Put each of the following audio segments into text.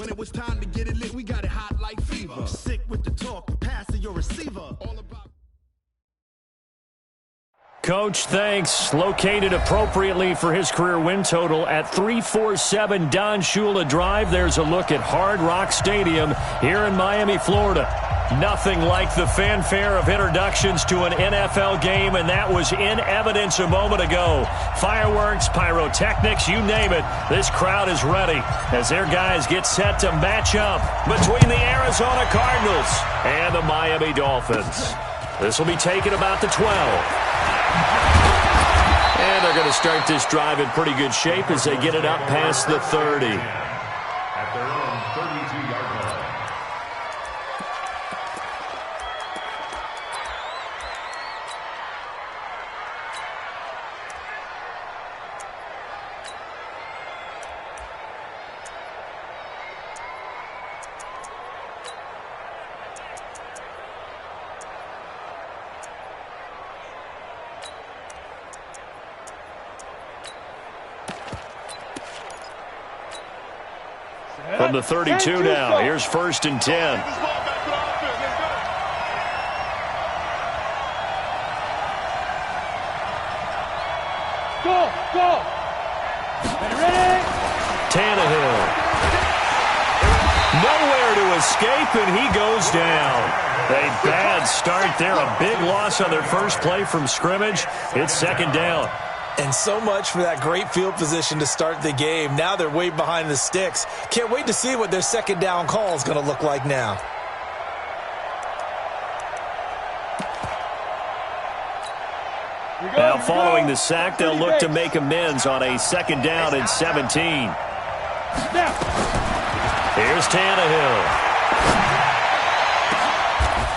when it was time to get it lit, we got it hot like fever. Sick with the talk, passing your receiver. All about. Coach, thanks. Located appropriately for his career win total at 347 Don Shula Drive. There's a look at Hard Rock Stadium here in Miami, Florida. Nothing like the fanfare of introductions to an NFL game, and that was in evidence a moment ago. Fireworks, pyrotechnics, you name it. This crowd is ready as their guys get set to match up between the Arizona Cardinals and the Miami Dolphins. This will be taken about the 12. And they're going to start this drive in pretty good shape as they get it up past the 30. At their own 32-yard line. From the 32 now, here's 1st and 10. Go! Ready? Tannehill. Nowhere to escape, and he goes down. A bad start there, a big loss on their first play from scrimmage. It's 2nd down. And so much for that great field position to start the game. Now they're way behind the sticks. Can't wait to see what their 2nd down call is going to look like now. Now following the sack, they'll look to make amends on a 2nd down and 17. Here's Tannehill.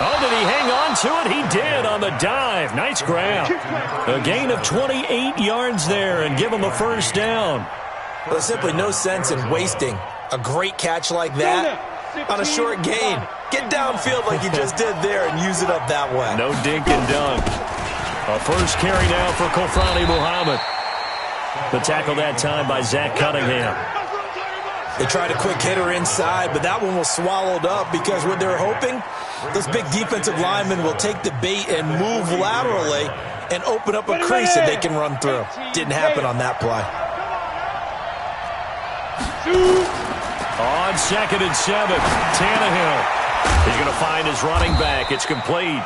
Oh, did he hang on to it? He did on the dive. Nice grab. A gain of 28 yards there and give him a 1st down. Well, there's simply no sense in wasting a great catch like that on a short gain. Get downfield like you just did there and use it up that way. No dink and dunk. A first carry now for Kofrani Muhammad. The tackle that time by Zach Cunningham. They tried a quick hitter inside, but that one was swallowed up because what they're hoping, those big defensive linemen will take the bait and move laterally and open up a crease that they can run through. Didn't happen on that play. On 2nd and 7, Tannehill. He's going to find his running back. It's complete.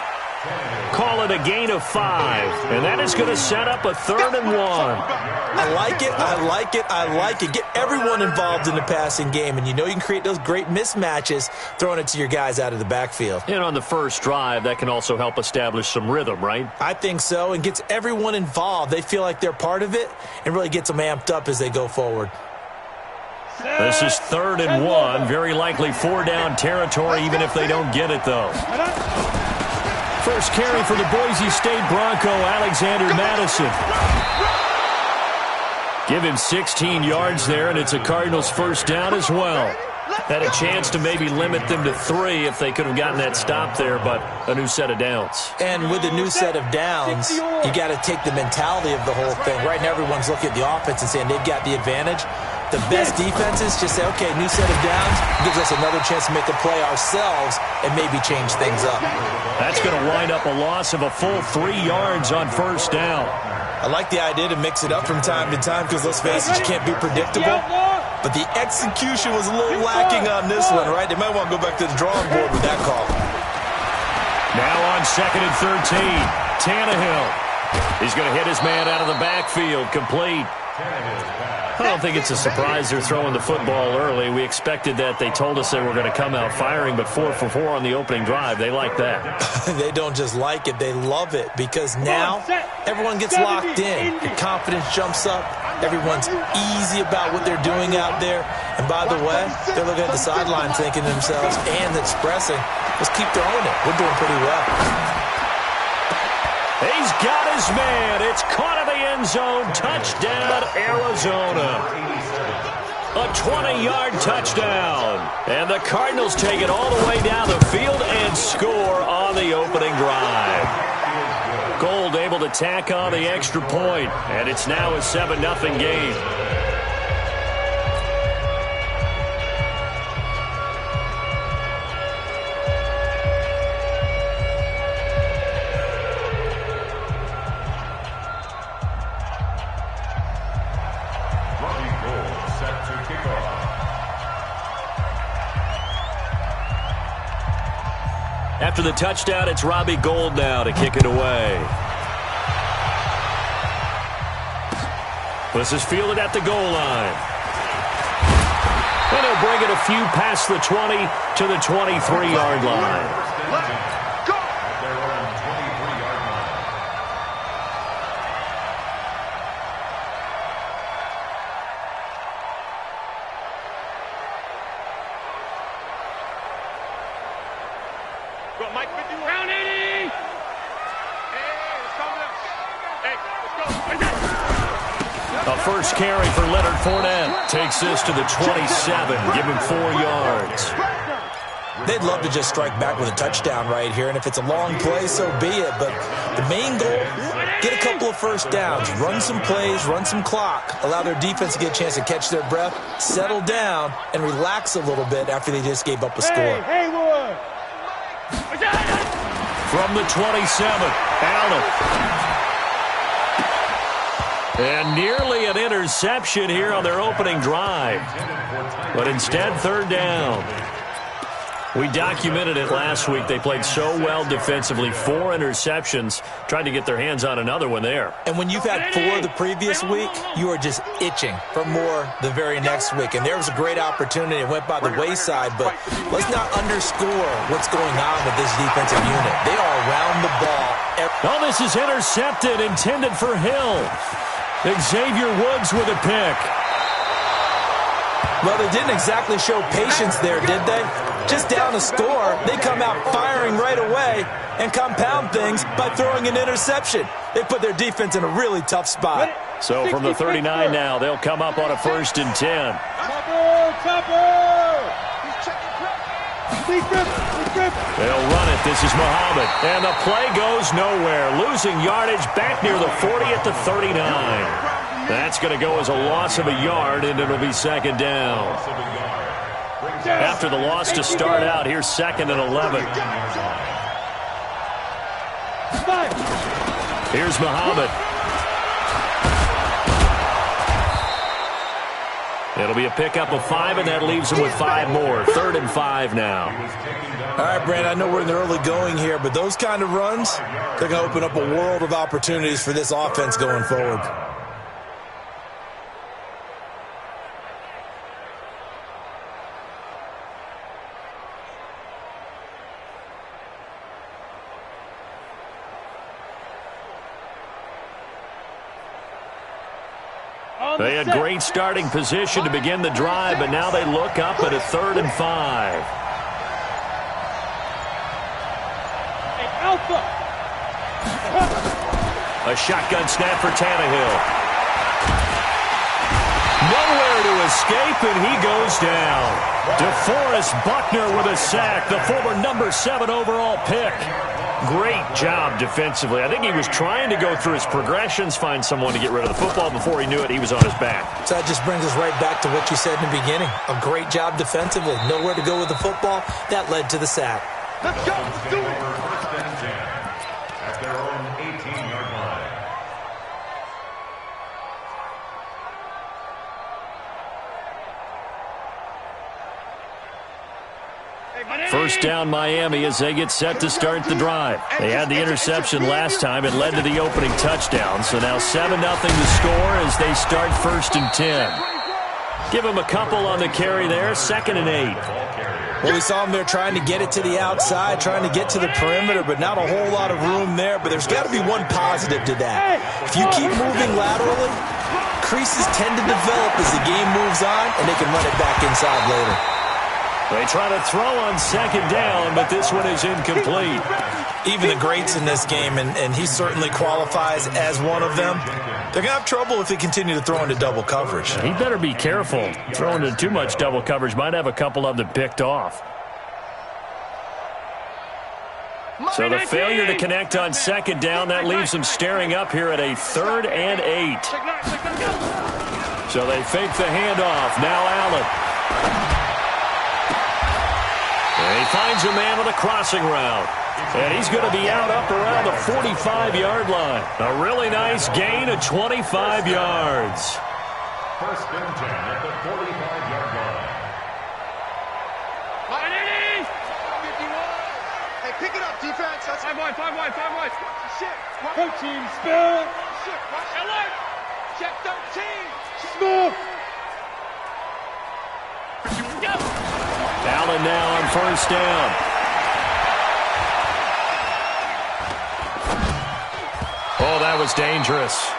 Call it a gain of 5, and that is going to set up a 3rd and 1. I like it. Get everyone involved in the passing game, and you know you can create those great mismatches throwing it to your guys out of the backfield. And on the first drive, that can also help establish some rhythm, right? I think so, and gets everyone involved. They feel like they're part of it and really gets them amped up as they go forward. This is 3rd and 1, very likely 4-down territory even if they don't get it, though. First carry for the Boise State Bronco, Alexander Madison. Give him 16 yards there, and it's a Cardinals 1st down as well. Had a chance to maybe limit them to 3 if they could have gotten that stop there, but a new set of downs. And with a new set of downs, you got to take the mentality of the whole thing. Right now everyone's looking at the offense and saying they've got the advantage. The best defenses just say, okay, new set of downs gives us another chance to make a play ourselves and maybe change things up. That's going to wind up a loss of a full 3 yards on 1st down. I like the idea to mix it up from time to time because, let's face it, you can't be predictable. But the execution was a little lacking on this one, right? They might want to go back to the drawing board with that call. Now on 2nd and 13, Tannehill. He's going to hit his man out of the backfield, complete. I don't think it's a surprise they're throwing the football early. We expected that. They told us they were going to come out firing, but 4 for 4 on the opening drive. They like that. They don't just like it. They love it because now everyone gets locked in. The confidence jumps up. Everyone's easy about what they're doing out there. And by the way, they're looking at the sideline thinking to themselves and expressing, let's keep throwing it. We're doing pretty well. He's got his man. It's caught in the end zone. Touchdown, Arizona. A 20-yard touchdown. And the Cardinals take it all the way down the field and score on the opening drive. Gold able to tack on the extra point, and it's now a 7-0 game. After the touchdown, it's Robbie Gould now to kick it away. This is fielded at the goal line. And he'll bring it a few past the 20 to the 23-yard line. A first carry for Leonard Fournette. Takes this to the 27. Give him 4 yards. They'd love to just strike back with a touchdown right here, and if it's a long play, so be it. But the main goal, get a couple of first downs, run some plays, run some clock, allow their defense to get a chance to catch their breath, settle down, and relax a little bit after they just gave up a score. From the 27, Allen. And nearly an interception here on their opening drive. But instead, third down. We documented it last week. They played so well defensively. 4 interceptions. Tried to get their hands on another one there. And when you've had 4 the previous week, you are just itching for more the very next week. And there was a great opportunity. It went by the wayside. But let's not underscore what's going on with this defensive unit. They are around the ball. Oh, this is intercepted, intended for Hill. Xavier Woods with a pick. Well, they didn't exactly show patience there, did they? Just down a score, they come out firing right away and compound things by throwing an interception. They put their defense in a really tough spot. So from the 39 now, they'll come up on a 1st and 10. They'll run it. This is Muhammad. And the play goes nowhere. Losing yardage back near the 40 at the 39. That's going to go as a loss of a yard, and it'll be 2nd down. After the loss to start out, here's 2nd and 11. Here's Muhammad. It'll be a pickup of 5, and that leaves them with 5 more. 3rd and 5 now. All right, Brand, I know we're in the early going here, but those kind of runs, they're going to open up a world of opportunities for this offense going forward. They had great starting position to begin the drive, but now they look up at a 3rd and 5. A shotgun snap for Tannehill. Nowhere to escape, and he goes down. DeForest Buckner with a sack, the former number 7 overall pick. Great job defensively. I think he was trying to go through his progressions, find someone to get rid of the football. Before he knew it, he was on his back. So that just brings us right back to what you said in the beginning. A great job defensively. Nowhere to go with the football. That led to the sack. Let's go. Let's do it. At their own 18-yard line. First down Miami as they get set to start the drive. They had the interception last time. It led to the opening touchdown. So now 7-0 to score as they start 1st and 10. Give them a couple on the carry there. 2nd and 8. Well, we saw them there trying to get it to the outside, trying to get to the perimeter, but not a whole lot of room there. But there's got to be one positive to that. If you keep moving laterally, creases tend to develop as the game moves on, and they can run it back inside later. They try to throw on 2nd down, but this one is incomplete. Even the greats in this game, and he certainly qualifies as one of them, they're going to have trouble if they continue to throw into double coverage. He better be careful. Throwing into too much double coverage might have a couple of them picked off. So the failure to connect on 2nd down, that leaves them staring up here at a 3rd and 8. So they fake the handoff. Now Allen. And he finds a man with a crossing route. And he's going to be out up around the 45-yard line. A really nice gain of 25 yards. 1st and 10 at the 45-yard line. pick it up, defense. That's 5 wide. shit. 13, spill. Shit, watch LA. check 13. Smooth. Allen now on first down. Oh, that was dangerous.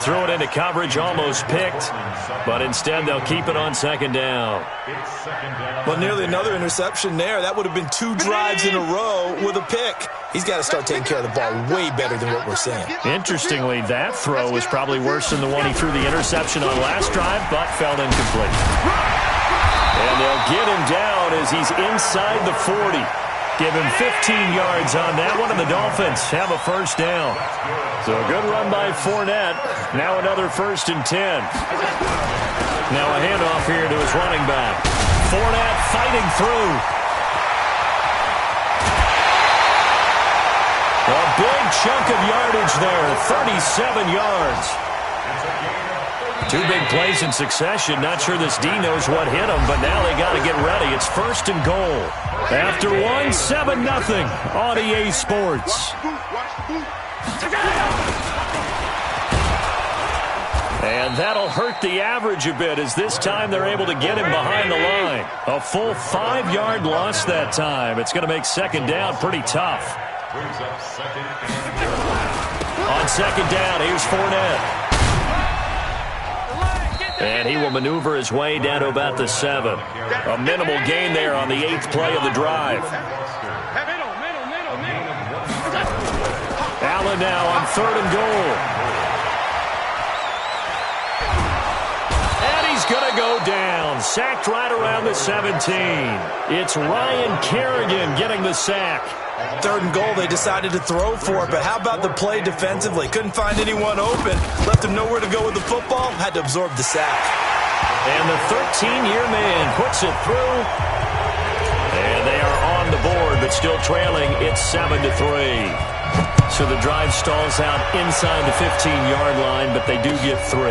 Threw it into coverage, almost picked, but instead they'll keep it on second down. Well, nearly another interception there. That would have been 2 drives in a row with a pick. He's got to start taking care of the ball way better than what we're seeing. Interestingly, that throw was probably worse than the one he threw the interception on last drive, but fell incomplete. And they'll get him down as he's inside the 40. Give him 15 yards on that one, and the Dolphins have a first down. So a good run by Fournette. Now another 1st and 10. Now a handoff here to his running back. Fournette fighting through. A big chunk of yardage there, 37 yards. 2 big plays in succession. Not sure this D knows what hit him, but now they got to get ready. It's 1st and goal. After 1, 7-0 on EA Sports. And that'll hurt the average a bit as this time they're able to get him behind the line. A full 5-yard loss that time. It's going to make second down pretty tough. On second down, here's Fournette. And he will maneuver his way down to about the 7. A minimal gain there on the 8th play of the drive. Allen now on 3rd and goal. And he's going to go down. Sacked right around the 17. It's Ryan Kerrigan getting the sack. 3rd and goal, they decided to throw for it, but how about the play defensively? Couldn't find anyone open. Left him nowhere to go with the football. Had to absorb the sack. And the 13-year man puts it through. And they are on the board, but still trailing. It's 7-3. So the drive stalls out inside the 15-yard line, but they do get 3.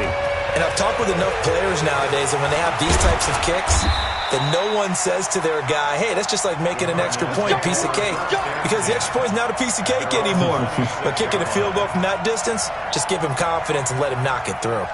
And I've talked with enough players nowadays, and when they have these types of kicks, that no one says to their guy, hey, that's just like making an extra point, piece of cake. Because the extra point is not a piece of cake anymore. But kicking a field goal from that distance, just give him confidence and let him knock it through.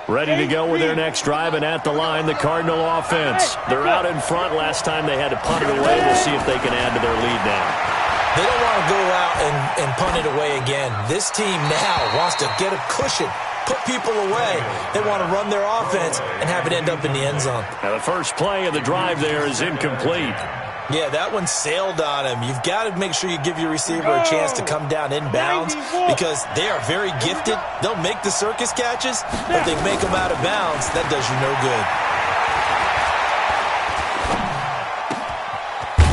Ready to go with their next drive, and at the line, the Cardinal offense. They're out in front. Last time they had to punt it away. We'll see if they can add to their lead now. They don't want to go out and punt it away again. This team now wants to get a cushion, put people away. They want to run their offense and have it end up in the end zone. Now the first play of the drive there is incomplete. Yeah, that one sailed on him. You've got to make sure you give your receiver a chance to come down inbounds because they are very gifted. They'll make the circus catches, but they make them out of bounds. That does you no good.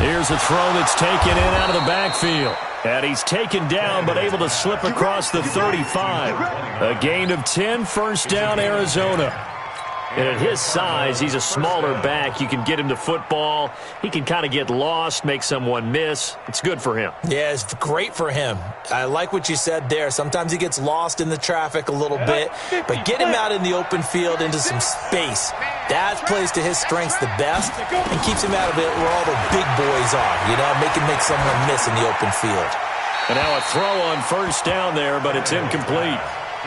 Here's a throw that's taken in out of the backfield. And he's taken down but able to slip across the 35. A gain of 10, 1st down, Arizona. And at his size, he's a smaller back. You can get him to football. He can kind of get lost, make someone miss. It's good for him. Yeah, it's great for him. I like what you said there. Sometimes he gets lost in the traffic a little bit, but get him out in the open field into some space. That plays to his strengths the best and keeps him out of it where all the big boys are, you know, make someone miss in the open field. And now a throw on 1st down there, but it's incomplete.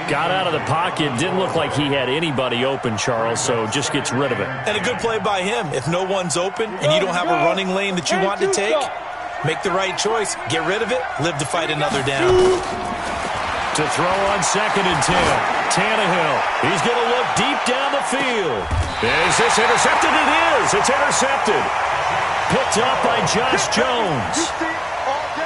Got out of the pocket. Didn't look like he had anybody open, Charles, so just gets rid of it. And a good play by him. If no one's open and you don't have a running lane that you want to take, make the right choice. Get rid of it. Live to fight another down. To throw on 2nd and 10. Tannehill. He's going to look deep down the field. Is this intercepted? It is. It's intercepted. Picked up by Josh Jones.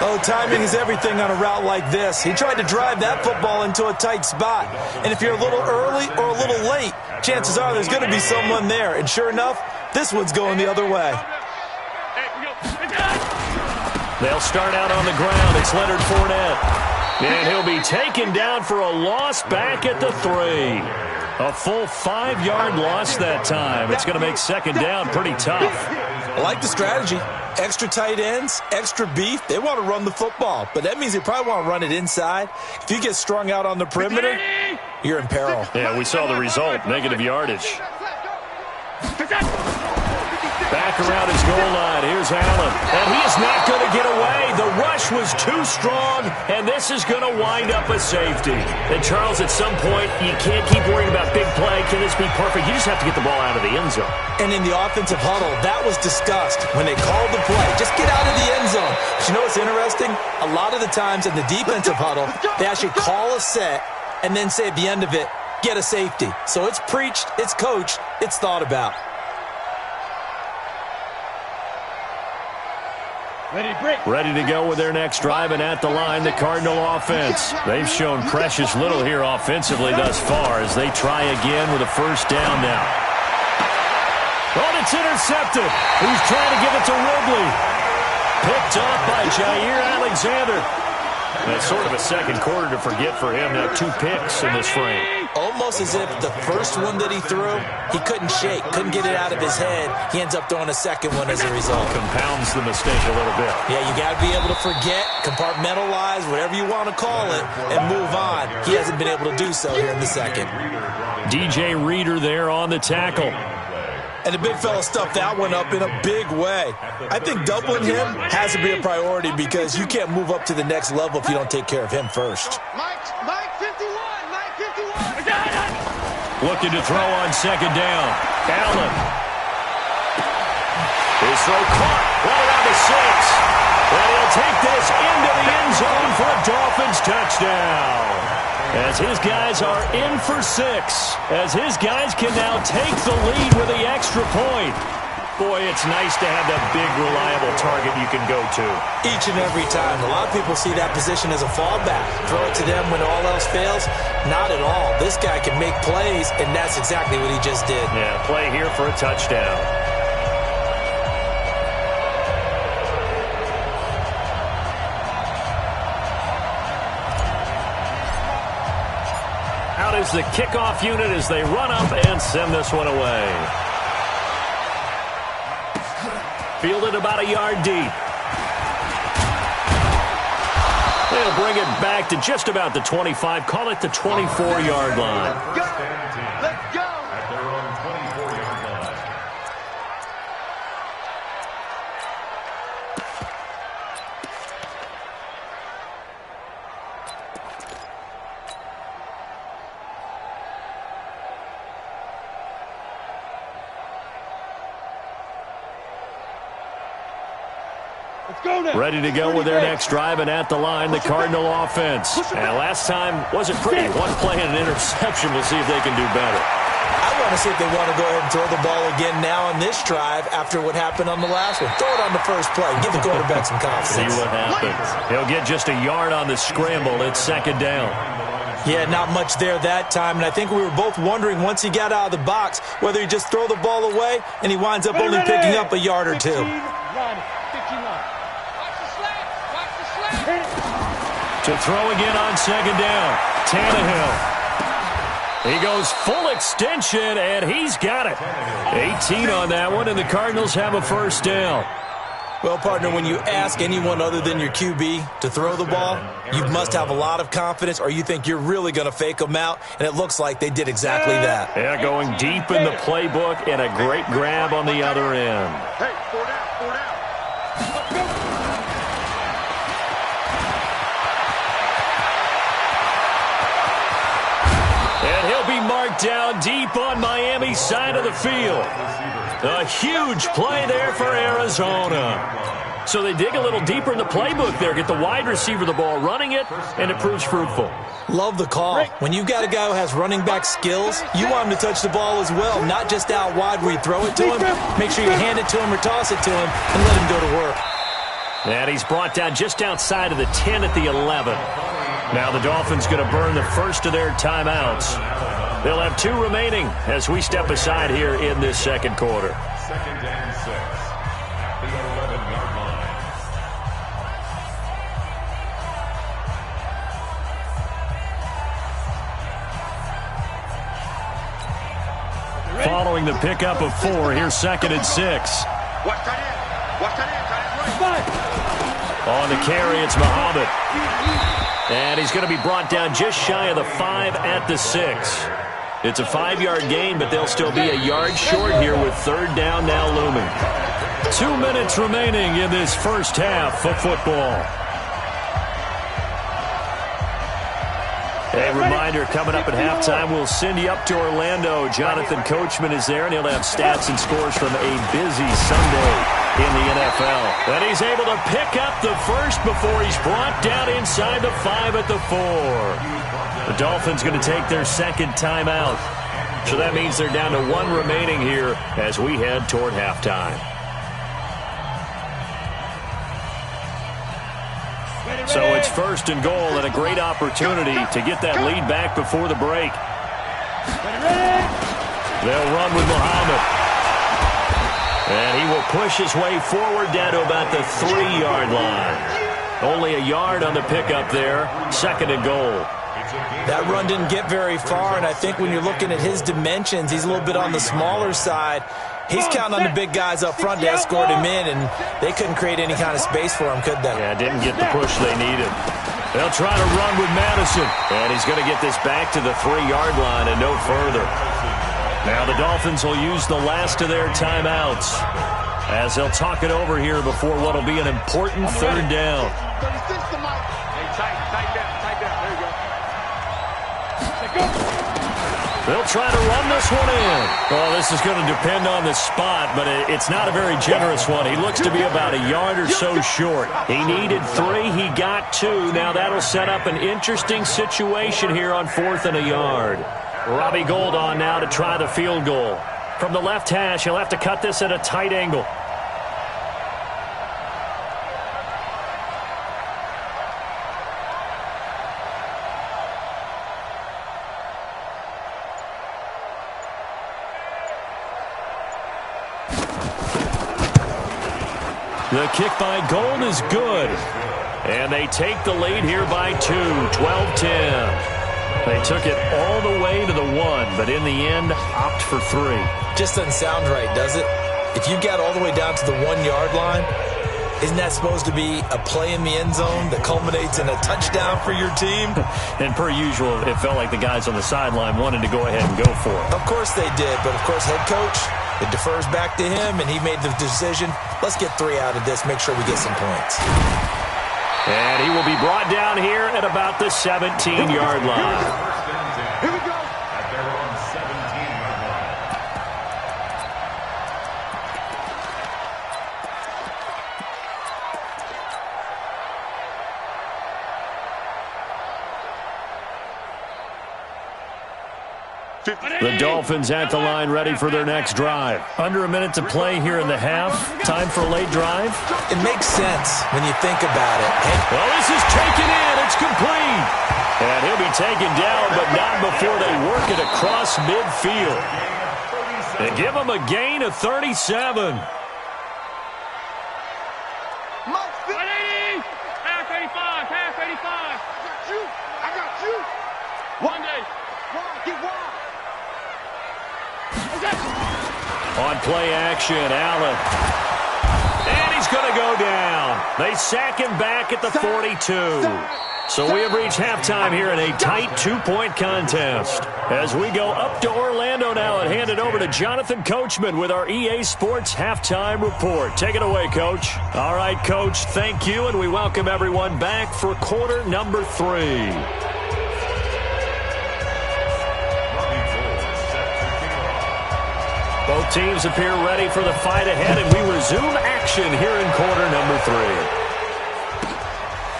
Oh, timing is everything on a route like this. He tried to drive that football into a tight spot. And if you're a little early or a little late, chances are there's going to be someone there. And sure enough, this one's going the other way. They'll start out on the ground. It's Leonard Fournette. And he'll be taken down for a loss back at the 3. A full 5-yard loss that time. It's going to make second down pretty tough. I like the strategy. Extra tight ends, extra beef. They want to run the football, but that means they probably want to run it inside. If you get strung out on the perimeter, you're in peril. Yeah, we saw the result, negative yardage. Back around his goal line. Here's Allen. And he is not going to get away. The rush was too strong, and this is going to wind up a safety. And, Charles, at some point, you can't keep worrying about big play. Can this be perfect? You just have to get the ball out of the end zone. And in the offensive huddle, that was discussed when they called the play. Just get out of the end zone. But you know what's interesting? A lot of the times in the defensive huddle, they actually call a set and then say at the end of it, get a safety. So it's preached, it's coached, it's thought about. Ready to go with their next drive, and at the line, the Cardinal offense. They've shown precious little here offensively thus far as they try again with a first down now. Oh, it's intercepted. He's trying to give it to Ridley. Picked up by Jair Alexander. That's sort of a second quarter to forget for him. Now 2 picks in this frame. Almost as if the first one that he threw, he couldn't shake, couldn't get it out of his head. He ends up throwing a second one as a result. Compounds the mistake a little bit. Yeah, you got to be able to forget, compartmentalize, whatever you want to call it, and move on. He hasn't been able to do so here in the second. DJ Reader there on the tackle. And the big fella stuffed that one up in a big way. I think doubling him has to be a priority because you can't move up to the next level if you don't take care of him first. Mike 51. I got it. Looking to throw on second down. Allen. His throw caught right around the 6. And he'll take this into the end zone for a Dolphins touchdown. As his guys are in for 6. As his guys can now take the lead with the extra point. Boy, it's nice to have that big, reliable target you can go to. Each and every time. A lot of people see that position as a fallback. Throw it to them when all else fails. Not at all. This guy can make plays, and that's exactly what he just did. Yeah, play here for a touchdown. Out is the kickoff unit as they run up and send this one away. Fielded about a yard deep. They'll bring it back to just about the 25. Call it the 24-yard line. Let's go. At their own 24-yard line. Ready to go with their next drive, and at the line, the Cardinal offense. And last time wasn't pretty. One play and an interception. We'll see if they can do better. I want to see if they want to go ahead and throw the ball again now on this drive after what happened on the last one. Throw it on the first play. Give the quarterback some confidence. See what happens. He'll get just a yard on the scramble. It's second down. Yeah, not much there that time, and I think we were both wondering once he got out of the box whether he just throw the ball away and he winds up only picking up a yard or two. To throw again on second down, Tannehill. He goes full extension, and he's got it. 18 on that one, and the Cardinals have a first down. Well, partner, when you ask anyone other than your QB to throw the ball, you must have a lot of confidence or you think you're really going to fake them out, and it looks like they did exactly that. Yeah, going deep in the playbook and a great grab on the other end. Hey, 4 down. And he'll be marked down deep on Miami's side of the field. A huge play there for Arizona. So they dig a little deeper in the playbook there, get the wide receiver the ball, running it, and it proves fruitful. Love the call. When you've got a guy who has running back skills, you want him to touch the ball as well, not just out wide where you throw it to him. Make sure you hand it to him or toss it to him and let him go to work. And he's brought down just outside of the 10 at the 11. Now the Dolphins going to burn the first of their timeouts. They'll have 2 remaining as we step aside here in this second quarter. Second and 6. At the 11-yard line. following the pickup of 4. Here's 2nd and 6. Watch tight end. Watch tight end. Tight end right. On the carry, it's Muhammad. And he's going to be brought down just shy of the 5 at the 6. It's a 5-yard gain, but they'll still be a yard short here with 3rd down now looming. 2 minutes remaining in this first half of football. A reminder, coming up at halftime, we'll send you up to Orlando. Jonathan Coachman is there, and he'll have stats and scores from a busy Sunday in the NFL. And he's able to pick up the first before he's brought down inside the 5 at the 4. The Dolphins going to take their 2nd timeout. So that means they're down to 1 remaining here as we head toward halftime. So it's 1st and goal and a great opportunity to get that lead back before the break. They'll run with Muhammad. And he will push his way forward down to about the 3-yard line. Only a yard on the pickup there. 2nd and goal. That run didn't get very far, and I think when you're looking at his dimensions, he's a little bit on the smaller side. He's counting on the big guys up front to escort him in, and they couldn't create any kind of space for him, could they? Yeah, didn't get the push they needed. They'll try to run with Madison, and he's going to get this back to the 3-yard line and no further. Now the Dolphins will use the last of their timeouts as they'll talk it over here before what will be an important 3rd down. They'll try to run this one in. Well, this is going to depend on the spot, but it's not a very generous one. He looks to be about a yard or so short. He needed 3. He got 2. Now that'll set up an interesting situation here on 4th and a yard. Robbie Gould on now to try the field goal. From the left hash, he'll have to cut this at a tight angle. The kick by Gould is good. And they take the lead here by 2, 12-10. They took it all the way to the 1, but in the end, opt for 3. Just doesn't sound right, does it? If you got all the way down to the 1-yard line, isn't that supposed to be a play in the end zone that culminates in a touchdown for your team? And per usual, it felt like the guys on the sideline wanted to go ahead and go for it. Of course they did, but of course head coach, it defers back to him, and he made the decision, let's get 3 out of this, make sure we get some points. And he will be brought down here at about the 17-yard line. Here we go. At their own 17-yard line. The Dolphins at the line ready for their next drive. Under a minute to play here in the half. Time for a late drive. It makes sense when you think about it. Well, this is taken in. It's complete. And he'll be taken down, but not before they work it across midfield. And give him a gain of 37. Half 85. Half 85. I got you. One day. Get wide. On play action, Allen. And he's going to go down. They sack him back at the 42. So we have reached halftime here in a tight 2-point contest. As we go up to Orlando now and hand it over to Jonathan Coachman with our EA Sports Halftime Report. Take it away, Coach. All right, Coach, thank you, and we welcome everyone back for quarter number 3. Both teams appear ready for the fight ahead, and we resume action here in quarter number 3.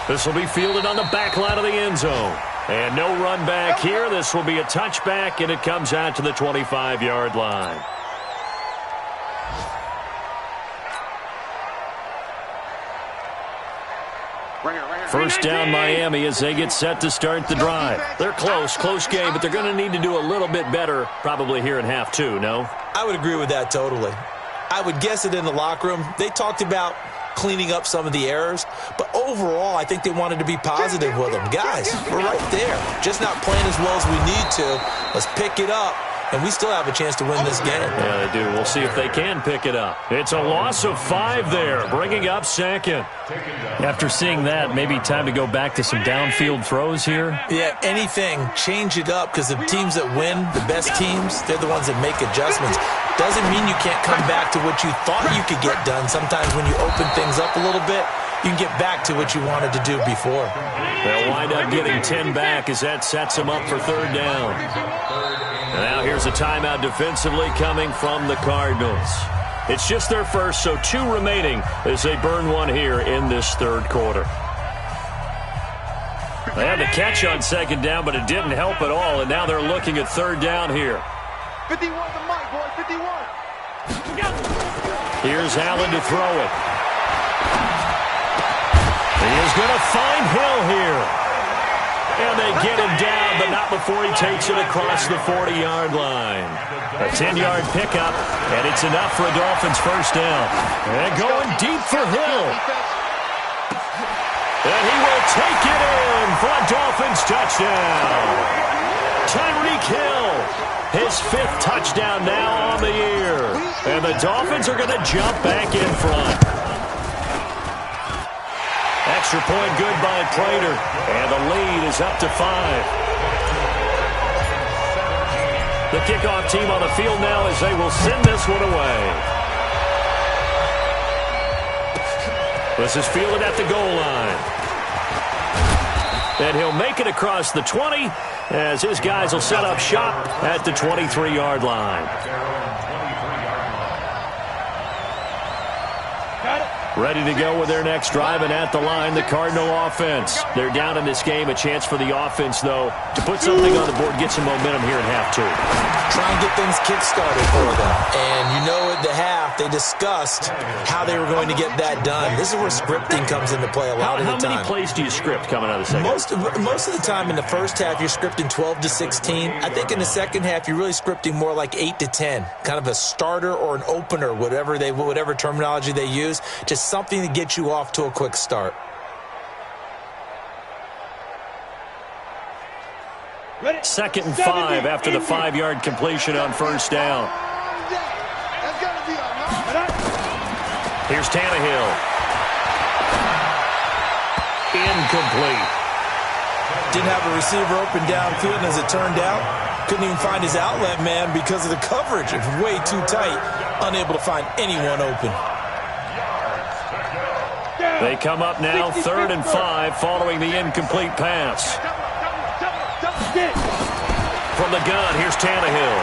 This will be fielded on the back line of the end zone. And no run back here. This will be a touchback, and it comes out to the 25-yard line. First down Miami as they get set to start the drive. They're close game, but they're going to need to do a little bit better probably here in half 2, no? I would agree with that totally. I would guess it in the locker room. They talked about cleaning up some of the errors, but overall I think they wanted to be positive with them. Guys, we're right there. Just not playing as well as we need to. Let's pick it up and we still have a chance to win this game. Yeah, they do. We'll see if they can pick it up. It's a loss of 5 there, bringing up second. After seeing that, maybe time to go back to some downfield throws here? Yeah, anything. Change it up, because the teams that win, the best teams, they're the ones that make adjustments. Doesn't mean you can't come back to what you thought you could get done. Sometimes when you open things up a little bit, you can get back to what you wanted to do before. They'll wind up getting 10 back as that sets them up for 3rd down. And now here's a timeout defensively coming from the Cardinals. It's just their first, so 2 remaining as they burn one here in this 3rd quarter. They had the catch on 2nd down, but it didn't help at all, and now they're looking at 3rd down here. 51 the mic, boy, 51. Here's Allen to throw it. He is going to find Hill here. And they get him down, but not before he takes it across the 40-yard line. A 10-yard pickup, and it's enough for a Dolphins first down. And going deep for Hill. And he will take it in for a Dolphins touchdown. Tyreek Hill, his 5th touchdown now on the year. And the Dolphins are going to jump back in front. Extra point good by Prater, and the lead is up to 5. The kickoff team on the field now as they will send this one away. This is fielded at the goal line. And he'll make it across the 20 as his guys will set up shop at the 23-yard line. Ready to go with their next drive, and at the line, the Cardinal offense. They're down in this game. A chance for the offense, though, to put something on the board, get some momentum here in half 2. Try and get things kick-started for them. And you know at the half, they discussed how they were going to get that done. This is where scripting comes into play a lot of the time. How many plays do you script coming out of the second? Most of the time in the first half, you're scripting 12 to 16. I think in the second half, you're really scripting more like 8 to 10. Kind of a starter or an opener, whatever terminology they use. Just something to get you off to a quick start. Second and 5 after the 5-yard completion on first down. Here's Tannehill. Incomplete. Didn't have a receiver open downfield, and as it turned out, couldn't even find his outlet man because of the coverage. It was way too tight, unable to find anyone open. They come up now, 3rd and 5, following the incomplete pass. From the gun, here's Tannehill.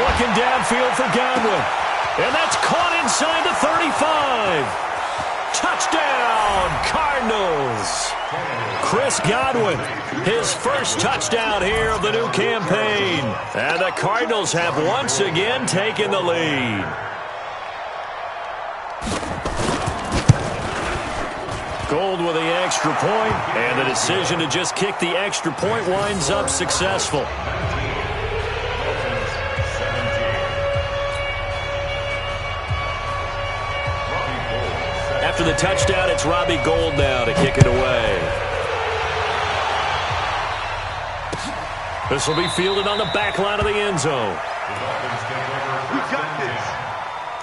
Looking downfield for Godwin. And that's caught inside the 35. Touchdown, Cardinals. Chris Godwin, his first touchdown here of the new campaign. And the Cardinals have once again taken the lead. Gold with the extra point, and the decision to just kick the extra point winds up successful. After the touchdown, it's Robbie Gould now to kick it away. This will be fielded on the back line of the end zone. We got this.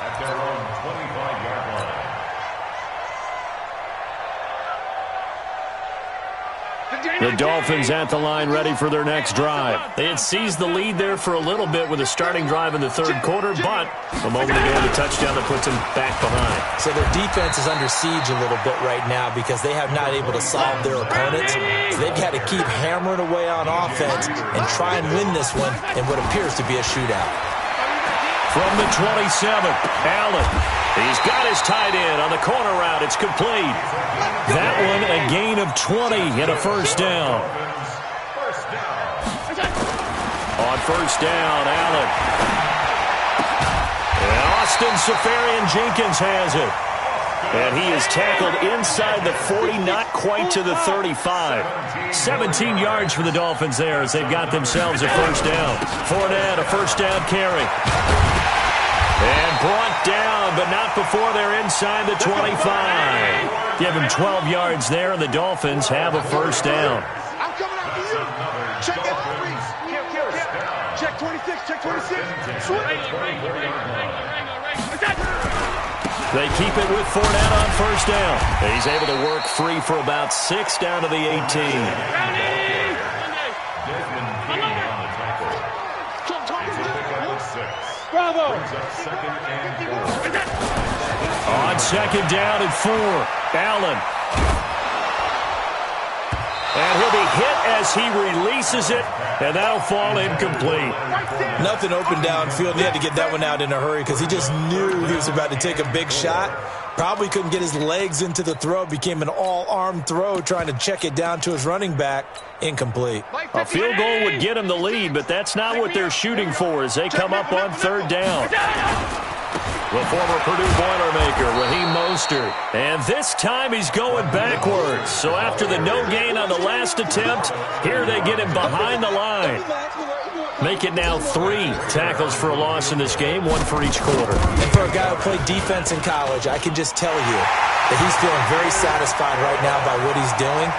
At their own 25-yard line. The Dolphins at the line ready for their next drive. They had seized the lead there for a little bit with a starting drive in the 3rd quarter, but a moment ago the touchdown that puts them back behind. So their defense is under siege a little bit right now because they have not able to solve their opponents. So they've had to keep hammering away on offense and try and win this one in what appears to be a shootout. From the 27, Allen. He's got his tight end on the corner route. It's complete. That one a gain of 20 and a first down. On first down, Allen. And Austin Seferian-Jenkins has it. And he is tackled inside the 40, not quite to the 35. 17 yards for the Dolphins there as they've got themselves a first down. Fournette, a first down carry. And brought down, but not before they're inside the 25. Give him 12 yards there, and the Dolphins have a first down. I'm coming after you. Check it out, Reese. Check 26, check They keep it with Fournette on first down. He's able to work free for about 6 down to the 18. Bravo! On second down and 4, Allen. And he'll be hit as he releases it, and that'll fall incomplete. Nothing open downfield. He had to get that one out in a hurry because he just knew he was about to take a big shot. Probably couldn't get his legs into the throw. Became an all-arm throw trying to check it down to his running back. Incomplete. A field goal would get him the lead, but that's not what they're shooting for as they come up on third down. The former Purdue Boilermaker, Raheem Mostert. And this time he's going backwards. So after the no gain on the last attempt, here they get him behind the line. Make it now 3 tackles for a loss in this game, 1 for each quarter. And for a guy who played defense in college, I can just tell you that he's feeling very satisfied right now by what he's doing.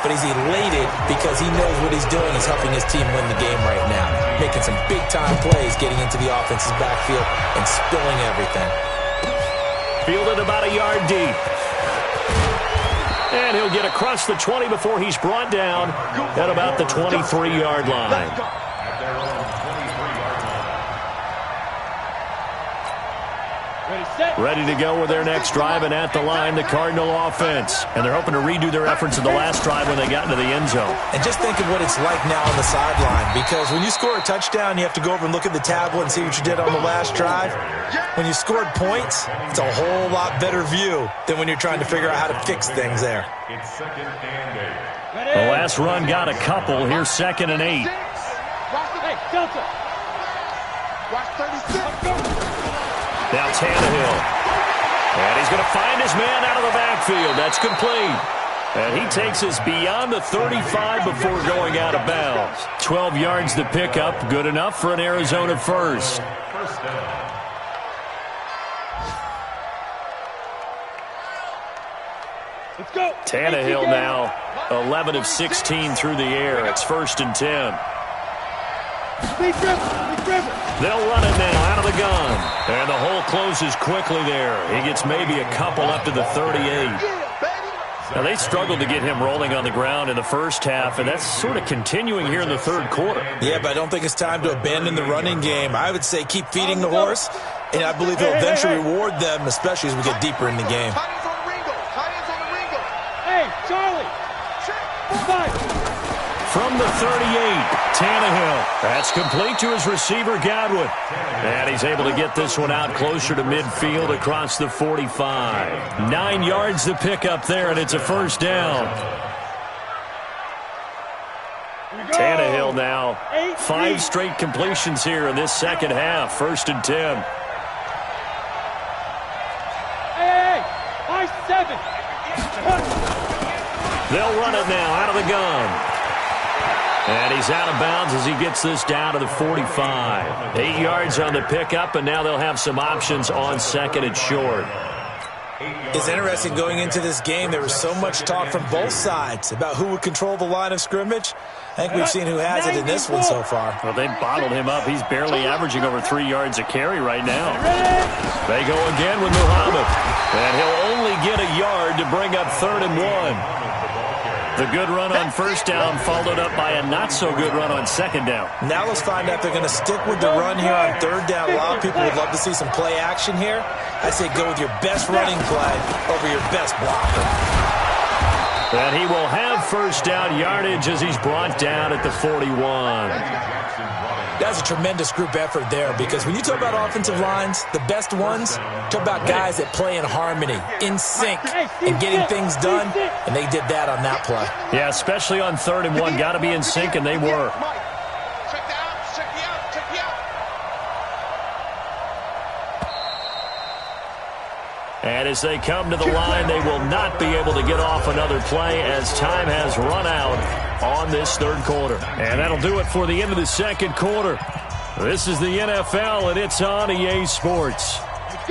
But he's elated because he knows what he's doing is helping his team win the game right now. Making some big-time plays, getting into the offense's backfield, and spilling everything. Fielded about a yard deep. And he'll get across the 20 before he's brought down at about the 23-yard line. Ready to go with their next drive, and at the line, the Cardinal offense. And they're hoping to redo their efforts in the last drive when they got into the end zone. And just think of what it's like now on the sideline, because when you score a touchdown, you have to go over and look at the tablet and see what you did on the last drive. When you scored points, it's a whole lot better view than when you're trying to figure out how to fix things there. The last run got a couple. Here's 2nd and 8. Hey, Delta. Watch 36. Now Tannehill. And he's going to find his man out of the backfield. That's complete. And he takes us beyond the 35 before going out of bounds. 12 yards to pick up. Good enough for an Arizona first. Let's go. Tannehill now 11 of 16 through the air. It's 1st and 10. They'll run it now out of the gun. And the hole closes quickly there. He gets maybe a couple up to the 38. Now, they struggled to get him rolling on the ground in the first half, and that's sort of continuing here in the third quarter. Yeah, but I don't think it's time to abandon the running game. I would say keep feeding the horse, and I believe he'll eventually reward them, especially as we get deeper in the game. Hey, Charlie. From the 38, Tannehill. That's complete to his receiver, Godwin. And he's able to get this one out closer to midfield across the 45. 9 yards to pick up there, and it's a first down. Tannehill now 5 straight completions here in this second half. 1st and 10. Hey, I-7. They'll run it now out of the gun. And he's out of bounds as he gets this down to the 45. 8 yards on the pickup, and now they'll have some options on 2nd and short. It's interesting going into this game. There was so much talk from both sides about who would control the line of scrimmage. I think we've seen who has it in this one so far. Well, they bottled him up. He's barely averaging over 3 yards a carry right now. They go again with Muhammad. And he'll only get a yard to bring up 3rd and 1. The good run on first down followed up by a not-so-good run on second down. Now let's find out if they're going to stick with the run here on 3rd down. A lot of people would love to see some play action here. I say go with your best running play over your best blocker. And he will have first down yardage as he's brought down at the 41. That's a tremendous group effort there, because when you talk about offensive lines, the best ones, talk about guys that play in harmony, in sync, and getting things done, and they did that on that play. Yeah, especially on 3rd and 1. Got to be in sync, and they were. And as they come to the line, they will not be able to get off another play as time has run out on this 3rd quarter. And that'll do it for the end of the 2nd quarter. This is the NFL, and it's on EA Sports.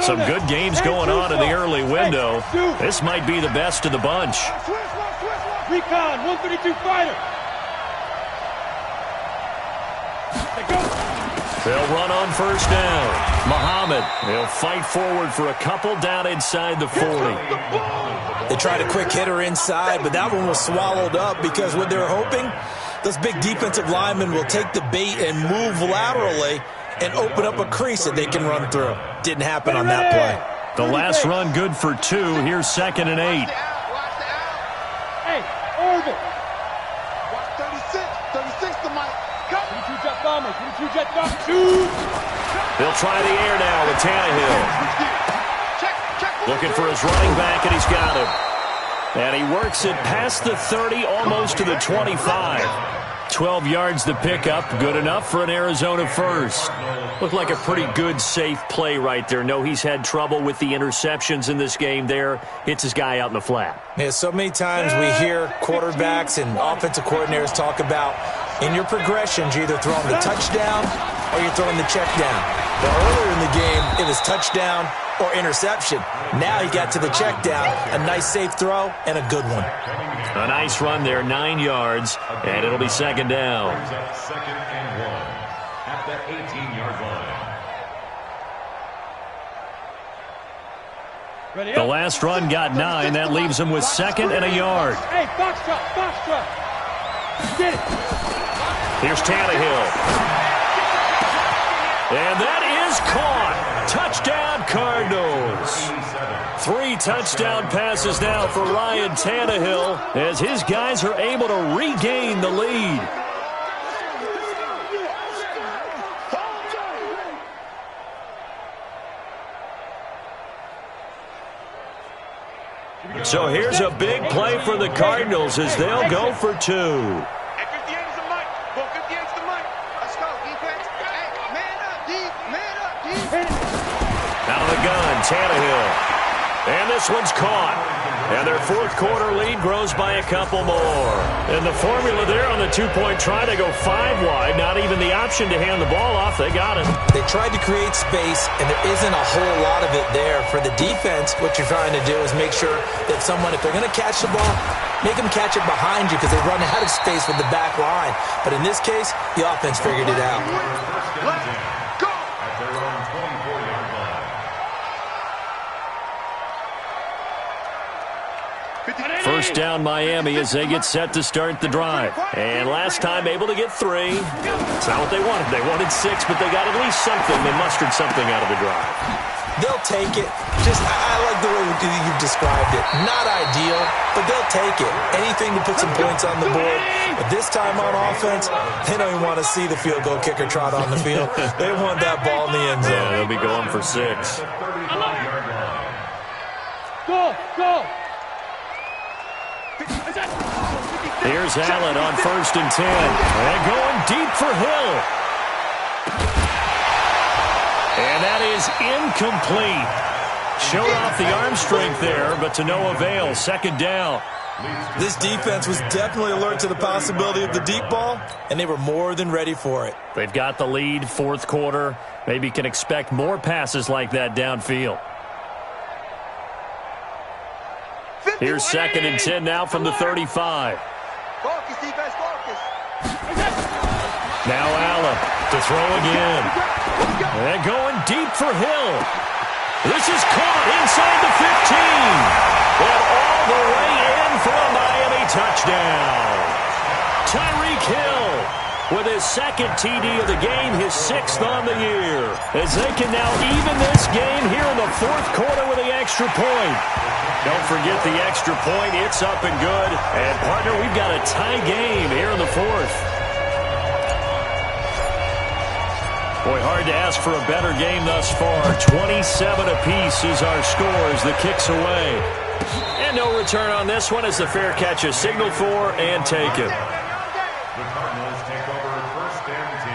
Some good games going on in the early window. This might be the best of the bunch. Recon, 132 fighter. They'll run on first down. Muhammad, he'll fight forward for a couple down inside the 40. They tried a quick hitter inside, but that one was swallowed up because what they're hoping, those big defensive linemen will take the bait and move laterally and open up a crease that they can run through. Didn't happen on that play. The last run good for 2. Here's 2nd and 8. Hey, Irvin. Watch 36. 36 to Mike. Come. 22 jet bomber. 22 jet bomber. Shoot. They'll try the air now with Tannehill. Looking for his running back, and he's got him. And he works it past the 30, almost to the 25. 12 yards the pickup, good enough for an Arizona first. Looked like a pretty good, safe play right there. No, he's had trouble with the interceptions in this game there. Hits his guy out in the flat. Yeah, so many times we hear quarterbacks and offensive coordinators talk about in your progressions, you're either throwing the touchdown or you're throwing the check down. But earlier in the game, it was touchdown or interception. Now he got to the check down, a nice safe throw, and a good one. A nice run there, 9 yards, and it'll be 2nd down. 2nd and 1 at the 18-yard line. The last run got 9. That leaves him with 2nd and a yard. Hey, box truck, box truck. Get it. Here's Tannehill. And that is caught. Touchdown, Cardinals. 3 touchdown passes now for Ryan Tannehill as his guys are able to regain the lead. So here's a big play for the Cardinals as they'll go for 2. Hey, 58 is the mic. Ball 58 is the mic. Let's go, defense. Hey, man up, D. Man up, D. Out of the gun, Tannehill. And this one's caught. And their 4th quarter lead grows by a couple more. And the formula there on the 2-point try, they go 5 wide. Not even the option to hand the ball off. They got it. They tried to create space, and there isn't a whole lot of it there. For the defense, what you're trying to do is make sure that someone, if they're going to catch the ball, make them catch it behind you because they run out of space with the back line. But in this case, the offense figured it out. Let's go. At their own 24-yard line. First down Miami as they get set to start the drive. And last time able to get 3. It's not what they wanted. They wanted 6, but they got at least something. They mustered something out of the drive. They'll take it. I like the way you've described it. Not ideal, but they'll take it. Anything to put some points on the board. But this time on offense, they don't even want to see the field goal kicker trot on the field. They want that ball in the end zone. Yeah, they'll be going for 6. Go, go. Here's Allen on 1st and 10. And going deep for Hill. And that is incomplete. Showed off the arm strength there, but to no avail. 2nd down. This defense was definitely alert to the possibility of the deep ball, and they were more than ready for it. They've got the lead, 4th quarter. Maybe can expect more passes like that downfield. Here's 2nd and 10 now from the 35. Focus, defense, focus. Now Allen to throw again. And going deep for Hill. This is caught inside the 15. And all the way in for a Miami touchdown. Tyreek Hill with his 2nd TD of the game, his 6th on the year. As they can now even this game here in the 4th quarter with the extra point. Don't forget the extra point. It's up and good. And, partner, we've got a tie game here in the 4th. Boy, hard to ask for a better game thus far. 27 apiece is our scores. The kick's away. And no return on this one as the fair catch is signaled for and taken. The Cardinals take over 1st and 10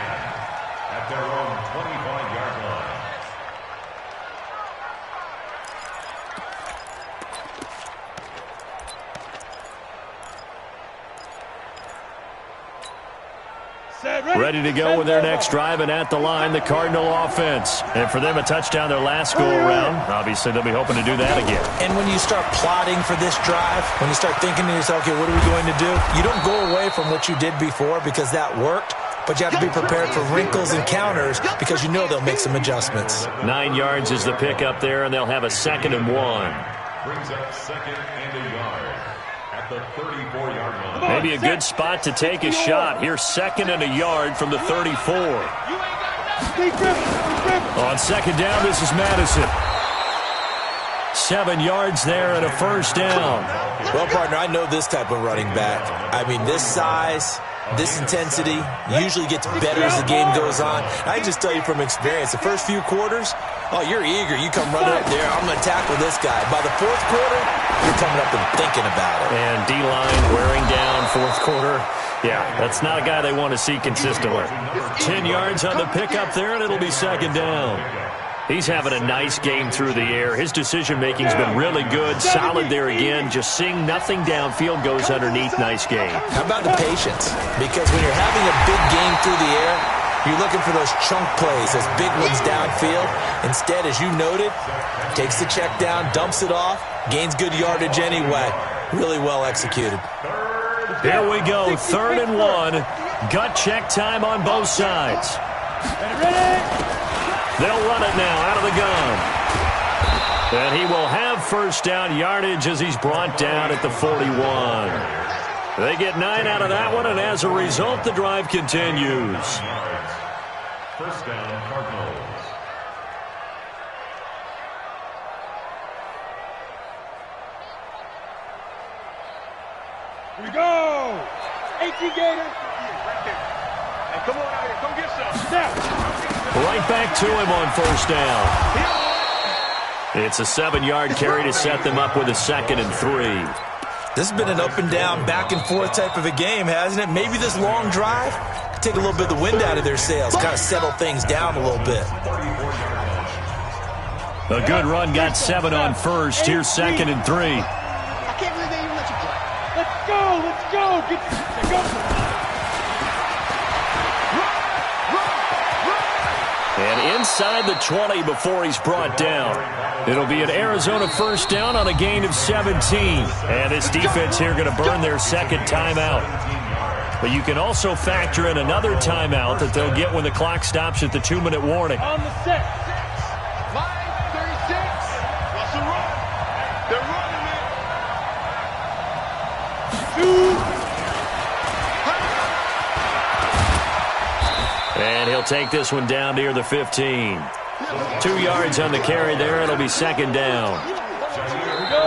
at their own 25-yard line. Ready to go with their next drive, and at the line, the Cardinal offense. And for them, a touchdown their last go-around. Obviously, they'll be hoping to do that again. And when you start plotting for this drive, when you start thinking to yourself, okay, what are we going to do? You don't go away from what you did before because that worked. but you have to be prepared for wrinkles and counters because you know they'll make some adjustments. 9 yards is the pickup there, and they'll have a 2nd and 1. Brings up 2nd and a yard at the 34-yard line. Maybe a good spot to take a shot. Here's 2nd and a yard from the 34. On 2nd down, this is Madison. 7 yards there and a 1st down. Well, partner, I know this type of running back. I mean, this size, this intensity usually gets better as the game goes on. I just tell you from experience, the first few quarters, oh, you're eager. You come running up there, I'm going to tackle this guy. By the 4th quarter, you're coming up and thinking about it. And D-line wearing down 4th quarter. Yeah, that's not a guy they want to see consistently. 10 yards on the pickup there, and it'll be 2nd down. He's having a nice game through the air. His decision-making's been really good. Solid there again. Just seeing nothing downfield goes underneath. Nice game. How about the patience? Because when you're having a big game through the air, you're looking for those chunk plays, those big ones downfield. Instead, as you noted, takes the check down, dumps it off, gains good yardage anyway. Really well executed. Here we go, 3rd and 1. Gut check time on both sides. They'll run it now out of the gun. And he will have 1st down yardage as he's brought down at the 41. They get 9 out of that one, and as a result, the drive continues. 1st down, Cardinals. Here we go. 18 Gator. Hey, come on out here. Come get some. Snap. Right back to him on 1st down. It's a 7-yard carry to set them up with a 2nd and 3. This has been an up-and-down, back-and-forth type of a game, hasn't it? Maybe this long drive could take a little bit of the wind out of their sails, kind of settle things down a little bit. A good run, got 7 on 1st. Here's 2nd and 3. I can't believe they even let you play. Let's go. Let's go. Go. And inside the 20 before he's brought down. It'll be an Arizona 1st down on a gain of 17. And this defense here going to burn their 2nd timeout. But you can also factor in another timeout that they'll get when the clock stops at the 2-minute warning. On the set. Line 36. What's the run? They're running it. 2. And he'll take this one down near the 15. 2 yards on the carry there. It'll be 2nd down.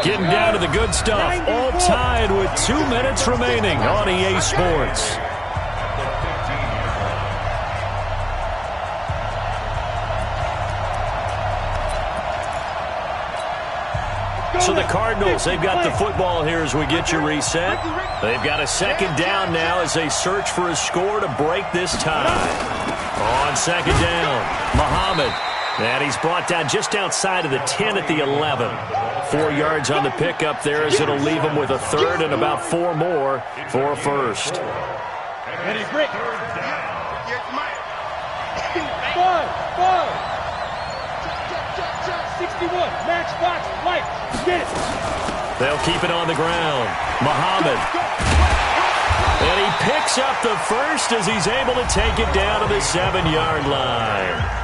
Getting down to the good stuff. All tied with 2 minutes remaining on EA Sports. So the Cardinals, they've got the football here as we get you reset. They've got a 2nd down now as they search for a score to break this tie. On 2nd down, Muhammad. And he's brought down just outside of the 10 at the 11. 4 yards on the pickup there as it'll leave him with a 3rd and about 4 more for a 1st. Ready, Rick. 61, matchbox, light, get it. They'll keep it on the ground. Muhammad. And he picks up the 1st as he's able to take it down to the 7-yard line.